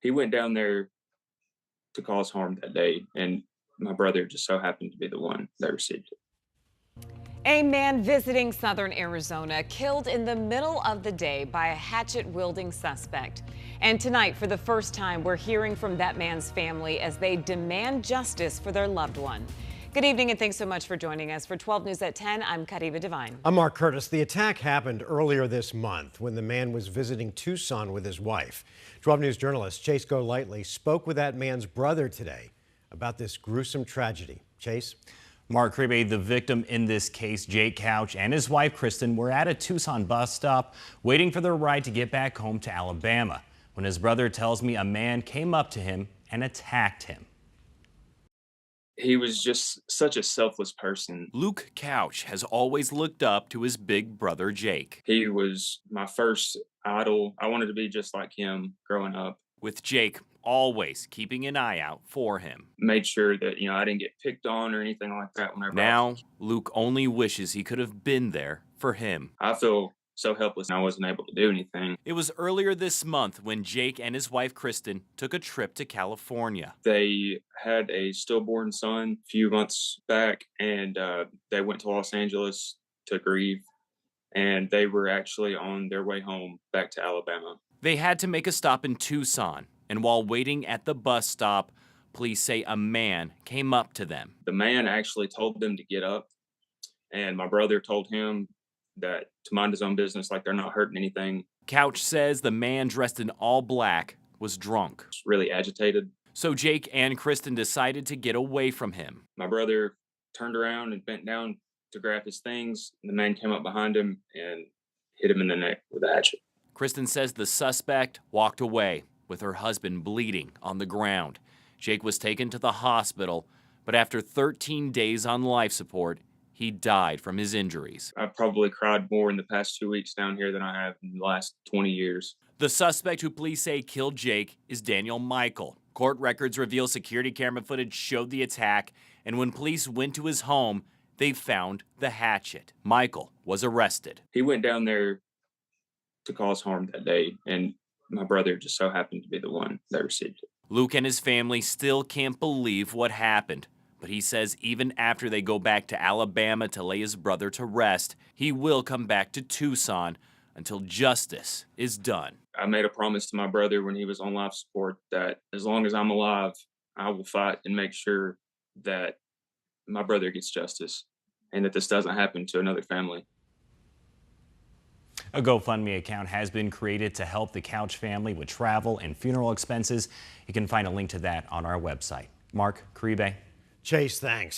He went down there to cause harm that day, and my brother just so happened to be the one that received it. A man visiting southern Arizona killed in the middle of the day by a hatchet-wielding suspect. And tonight, for the first time, we're hearing from that man's family as they demand justice for their loved one. Good evening, and thanks so much for joining us. For 12 News at 10, I'm Kariba Devine. I'm Mark Curtis. The attack happened earlier this month when the man was visiting Tucson with his wife. 12 News journalist Chase Golightly spoke with that man's brother today about this gruesome tragedy. Chase? Mark Kriebe, the victim in this case, Jake Couch, and his wife, Kristen, were at a Tucson bus stop waiting for their ride to get back home to Alabama when his brother tells me a man came up to him and attacked him. He was just such a selfless person. Luke Couch has always looked up to his big brother, Jake. He was my first idol. I wanted to be just like him growing up. With Jake always keeping an eye out for him. Made sure that, I didn't get picked on or anything like that whenever Now, Luke only wishes he could have been there for him. I feel so helpless and I wasn't able to do anything. It was earlier this month when Jake and his wife, Kristen, took a trip to California. They had a stillborn son a few months back, and they went to Los Angeles to grieve, and they were actually on their way home back to Alabama. They had to make a stop in Tucson, and while waiting at the bus stop, police say a man came up to them. The man actually told them to get up, and my brother told him that to mind his own business, like they're not hurting anything. Couch says the man dressed in all black was drunk. Really agitated. So Jake and Kristen decided to get away from him. My brother turned around and bent down to grab his things. The man came up behind him and hit him in the neck with a hatchet. Kristen says the suspect walked away with her husband bleeding on the ground. Jake was taken to the hospital, but after 13 days on life support, he died from his injuries. I've probably cried more in the past 2 weeks down here than I have in the last 20 years. The suspect who police say killed Jake is Daniel Michael. Court records reveal security camera footage showed the attack, and when police went to his home, they found the hatchet. Michael was arrested. He went down there to cause harm that day, and my brother just so happened to be the one that received it. Luke and his family still can't believe what happened, but he says even after they go back to Alabama to lay his brother to rest, he will come back to Tucson until justice is done. I made a promise to my brother when he was on life support that as long as I'm alive, I will fight and make sure that my brother gets justice and that this doesn't happen to another family. A GoFundMe account has been created to help the Couch family with travel and funeral expenses. You can find a link to that on our website. Mark Kriebe. Chase, thanks.